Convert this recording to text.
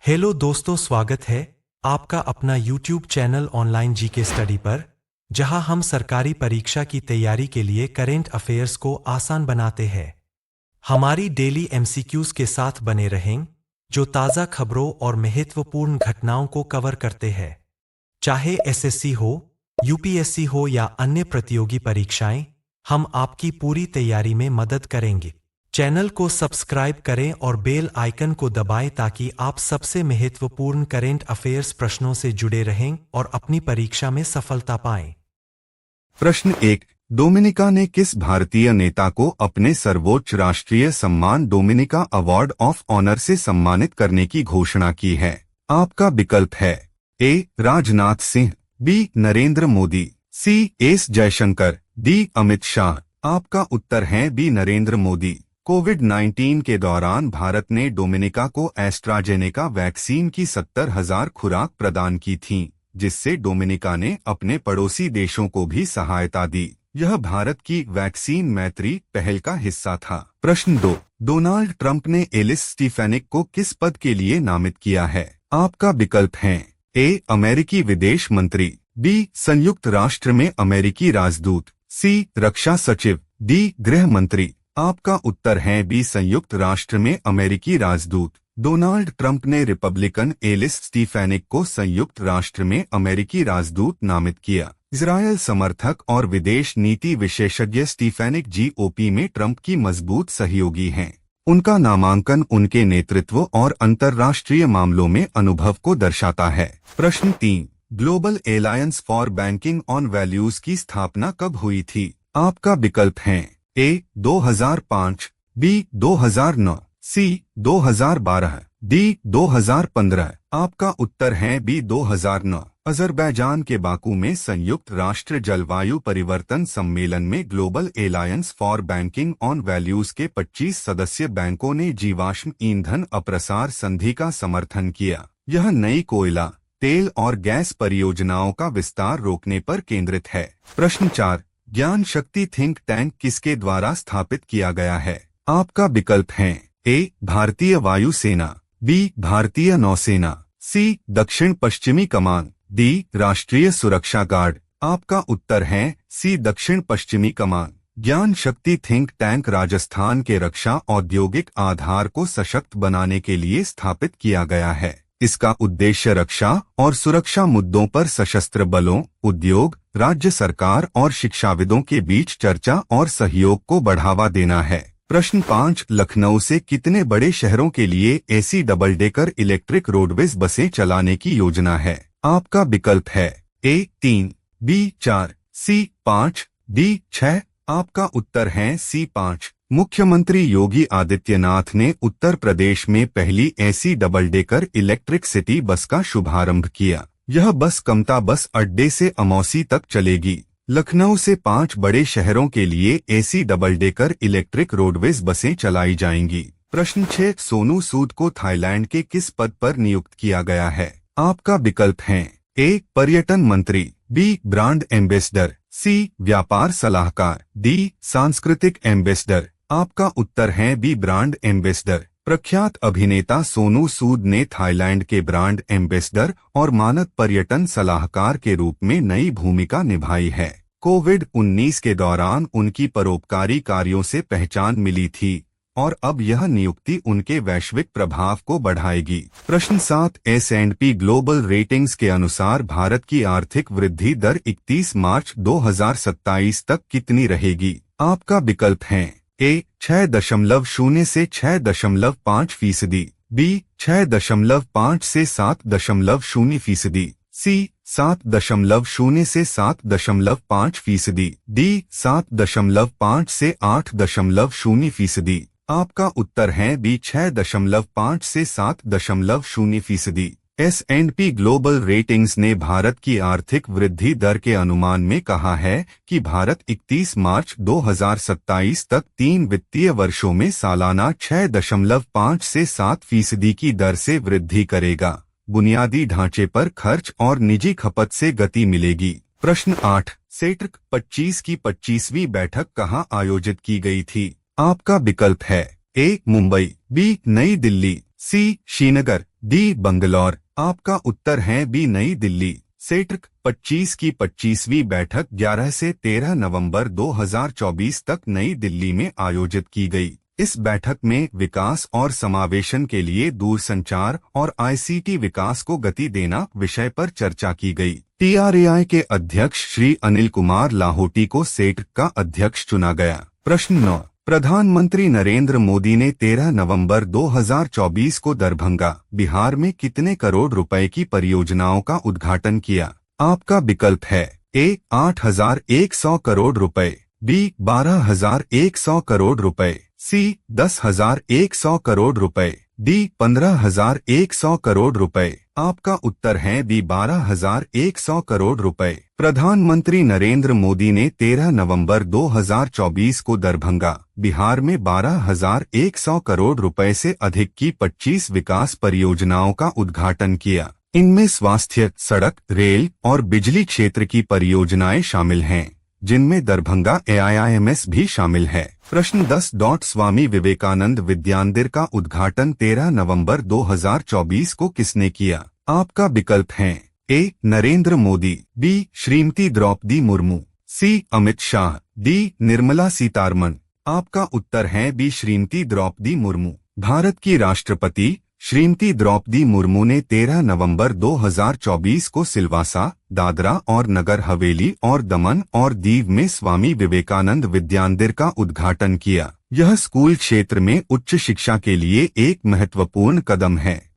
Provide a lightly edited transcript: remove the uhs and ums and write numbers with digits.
Hello दोस्तों, स्वागत है आपका अपना YouTube channel online GK study पर, जहां हम सरकारी परीक्षा की तैयारी के लिए करेंट अफेयर्स को आसान बनाते हैं। हमारी डेली एमसीक्यूज के साथ बने रहें, जो ताज़ा खबरों और महत्वपूर्ण घटनाओं को कवर करते हैं। चाहे एसएससी हो, यूपीएससी हो या अन्य प्रतियोगी परीक्षाएं, हम आपकी पूरी तैयारी में मदद करेंगे। चैनल को सब्सक्राइब करें और बेल आइकन को दबाएं ताकि आप सबसे महत्वपूर्ण करेंट अफेयर्स प्रश्नों से जुड़े रहें और अपनी परीक्षा में सफलता पाएं। प्रश्न 1। डोमिनिका ने किस भारतीय नेता को अपने सर्वोच्च राष्ट्रीय सम्मान डोमिनिका अवार्ड ऑफ ऑनर से सम्मानित करने की घोषणा की है? आपका विकल्प है A. Rajnath Singh, B. Narendra Modi, C. S Jaishankar, D. Amit Shah. आपका उत्तर है बी. नरेंद्र मोदी। कोविड-19 के दौरान भारत ने डोमिनिका को एस्ट्राजेनेका वैक्सीन की 70,000 खुराक प्रदान की थीं, जिससे डोमिनिका ने अपने पड़ोसी देशों को भी सहायता दी। यह भारत की वैक्सीन मैत्री पहल का हिस्सा था। प्रश्न 2। डोनाल्ड ट्रंप ने एलिस स्टीफेनिक को किस पद के लिए नामित किया है? आपका विकल्प है ए. अमेरिकी विदेश मंत्री, बी. संयुक्त राष्ट्र में अमेरिकी राजदूत, सी. रक्षा सचिव, डी. गृह मंत्री। आपका उत्तर है बी. संयुक्त राष्ट्र में अमेरिकी राजदूत। डोनाल्ड ट्रंप ने रिपब्लिकन एलिस स्टीफेनिक को संयुक्त राष्ट्र में अमेरिकी राजदूत नामित किया। इजरायल समर्थक और विदेश नीति विशेषज्ञ स्टीफेनिक जीओपी में ट्रंप की मजबूत सहयोगी हैं। उनका नामांकन उनके नेतृत्व और अंतर्राष्ट्रीय मामलों में अनुभव को दर्शाता है। प्रश्न 3। Global Alliance for Banking on Values की स्थापना कब हुई थी? आपका विकल्प है ए. 2005, बी. 2009, सी. 2012, डी. 2015। आपका उत्तर है बी. 2009। अजरबैजान के बाकू में संयुक्त राष्ट्र जलवायु परिवर्तन सम्मेलन में Global Alliance for Banking on Values के 25 सदस्य बैंकों ने जीवाश्म ईंधन अप्रसार संधि का समर्थन किया। यह नई कोयला, तेल और गैस परियोजनाओं का विस्तार रोकने पर केंद्रित है। प्रश्न 4। ज्ञान शक्ति थिंक टैंक किसके द्वारा स्थापित किया गया है? आपका विकल्प है ए. भारतीय वायुसेना, बी. भारतीय नौसेना, सी. दक्षिण पश्चिमी कमान, डी. राष्ट्रीय सुरक्षा गार्ड। आपका उत्तर है सी. दक्षिण पश्चिमी कमान। ज्ञान शक्ति थिंक टैंक राजस्थान के रक्षा औद्योगिक आधार को सशक्त बनाने के लिए स्थापित किया गया है। इसका उद्देश्य रक्षा और सुरक्षा मुद्दों पर सशस्त्र बलों, उद्योग, राज्य सरकार और शिक्षाविदों के बीच चर्चा और सहयोग को बढ़ावा देना है। प्रश्न 5। लखनऊ से कितने बड़े शहरों के लिए AC double decker electric roadways बसें चलाने की योजना है? आपका विकल्प है ए. 3, बी. 4, सी. 5, डी. 6। आपका उत्तर है सी. 5। मुख्यमंत्री योगी आदित्यनाथ ने उत्तर प्रदेश में पहली AC double decker electric city bus का शुभारंभ किया। यह बस कमता बस अड्डे से अमौसी तक चलेगी। लखनऊ से 5 बड़े शहरों के लिए AC double decker electric roadways बसें चलाई जाएंगी। प्रश्न 6। सोनू सूद को थाईलैंड के किस पद पर नियुक्त किया गया है? आपका विकल्प है ए. पर्यटन मंत्री, बी. ब्रांड एम्बेसडर, सी. व्यापार सलाहकार, डी. सांस्कृतिक एम्बेसडर। आपका उत्तर है बी. Brand ambassador. प्रख्यात अभिनेता सोनू सूद ने थाईलैंड के ब्रांड एम्बेसडर और मानक पर्यटन सलाहकार के रूप में नई भूमिका निभाई है। कोविड-19 के दौरान उनकी परोपकारी कार्यों से पहचान मिली थी और अब यह नियुक्ति उनके वैश्विक प्रभाव को बढ़ाएगी। प्रश्न 7। S&P ग्लोबल रेटिंग्स के अनुसार भारत की आर्थिक वृद्धि दर 31 मार्च 2027 तक कितनी रहेगी? आपका विकल्प है ए. 6.0 से 6.5%, बी. 6.5 से 7.0%, सी. 7.0 से 7.5%, डी. 7.5 से 8.0%। आपका उत्तर है बी. 6.5 से 7.0%। S&P ग्लोबल रेटिंग्स ने भारत की आर्थिक वृद्धि दर के अनुमान में कहा है कि भारत 31 मार्च 2027 तक 3 वित्तीय वर्षों में सालाना 6.5 से 7% की दर से वृद्धि करेगा। बुनियादी ढांचे पर खर्च और निजी खपत से गति मिलेगी। प्रश्न 8। सेट्रक 25 की 25वीं बैठक कहाँ आयोजित की गई थी? आपका विकल्प है ए मुंबई, बी नई दिल्ली, सी श्रीनगर, डी बंगलौर। आपका उत्तर है बी नई दिल्ली। सेट्रक 25 की 25वीं बैठक 11 से 13 नवंबर 2024 तक नई दिल्ली में आयोजित की गई। इस बैठक में विकास और समावेशन के लिए दूरसंचार और आईसीटी विकास को गति देना विषय पर चर्चा की गई। TRAI के अध्यक्ष श्री अनिल कुमार लाहोटी को सेट्रक का अध्यक्ष चुना गया। प्रश्न 9, प्रधानमंत्री नरेंद्र मोदी ने 13 नवंबर 2024 को दरभंगा, बिहार में कितने करोड़ रुपए की परियोजनाओं का उद्घाटन किया? आपका विकल्प है ए 8,100 करोड़ रुपए, बी 12,100 करोड़ रुपए, सी 10,100 करोड़ रुपए, डी 15,100 करोड़ रुपए। आपका उत्तर है बी 12,100 करोड़ रुपए। प्रधानमंत्री नरेंद्र मोदी ने 13 नवंबर 2024 को दरभंगा, बिहार में 12,100 करोड़ रुपए से अधिक की 25 विकास परियोजनाओं का उद्घाटन किया। इनमें स्वास्थ्य, सड़क, रेल और बिजली क्षेत्र की परियोजनाएं शामिल हैं, जिनमें दरभंगा AIIMS भी शामिल है। प्रश्न 10, स्वामी विवेकानंद विद्यांदिर का उद्घाटन 13 नवंबर 2024 को किसने किया? आपका विकल्प है ए नरेंद्र मोदी, बी श्रीमती द्रौपदी मुर्मू, सी अमित शाह, डी निर्मला सीतारमण। आपका उत्तर है बी श्रीमती द्रौपदी मुर्मू। भारत की राष्ट्रपति श्रीमती द्रौपदी मुर्मू ने 13 नवंबर 2024 को सिलवासा, दादरा और नगर हवेली और दमन और दीव में स्वामी विवेकानंद विद्यांदिर का उद्घाटन किया। यह स्कूल क्षेत्र में उच्च शिक्षा के लिए एक महत्वपूर्ण कदम है।